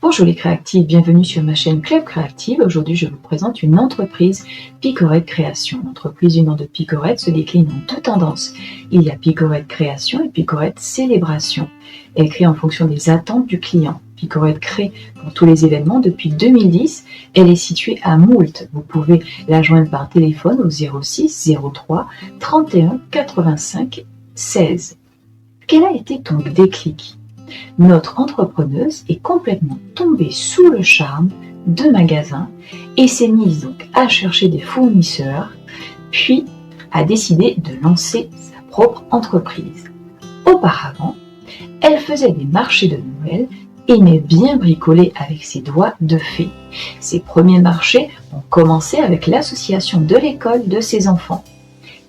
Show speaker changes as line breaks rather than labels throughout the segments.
Bonjour les créatifs, bienvenue sur ma chaîne Club Créative. Aujourd'hui, je vous présente une entreprise Picorette Création. L'entreprise du nom de Picorette se décline en deux tendances. Il y a Picorette Création et Picorette Célébration. Elle crée en fonction des attentes du client. Picorette crée pour tous les événements depuis 2010. Elle est située à Moult. Vous pouvez la joindre par téléphone au 06 03 31 85 16. Quel a été ton déclic ? Notre entrepreneuse est complètement tombée sous le charme de magasins et s'est mise donc à chercher des fournisseurs, puis a décidé de lancer sa propre entreprise. Auparavant, elle faisait des marchés de Noël et aimait bien bricoler avec ses doigts de fée. Ses premiers marchés ont commencé avec l'association de l'école de ses enfants.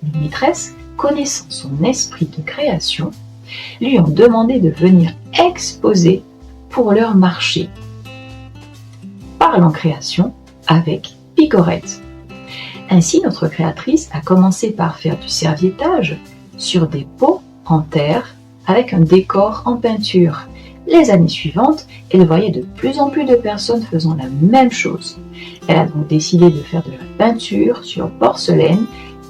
Les maîtresses, connaissant son esprit de création, lui ont demandé de venir exposer pour leur marché. Parlons création avec Picorette. Ainsi, notre créatrice a commencé par faire du serviettage sur des pots en terre avec un décor en peinture. Les années suivantes, elle voyait de plus en plus de personnes faisant la même chose. Elle a donc décidé de faire de la peinture sur porcelaine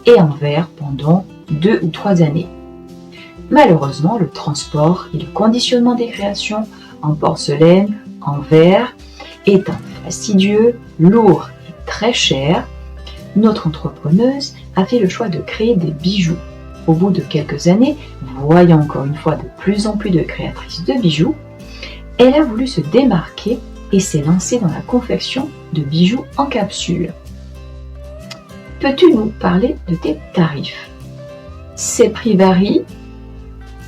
et en verre pendant 2 ou 3 années. Malheureusement, le transport et le conditionnement des créations en porcelaine, en verre, étant fastidieux, lourd et très cher, notre entrepreneuse a fait le choix de créer des bijoux. Au bout de quelques années, voyant encore une fois de plus en plus de créatrices de bijoux, elle a voulu se démarquer et s'est lancée dans la confection de bijoux en capsule. Peux-tu nous parler de tes tarifs ? Ces prix varient.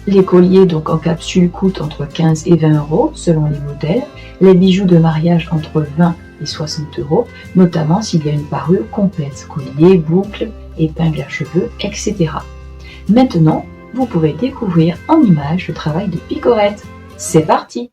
Les colliers donc en capsule coûtent entre 15 et 20 euros selon les modèles, les bijoux de mariage entre 20 et 60 euros, notamment s'il y a une parure complète, collier, boucles, épingles à cheveux, etc. Maintenant, vous pouvez découvrir en images le travail de Picorette. C'est parti!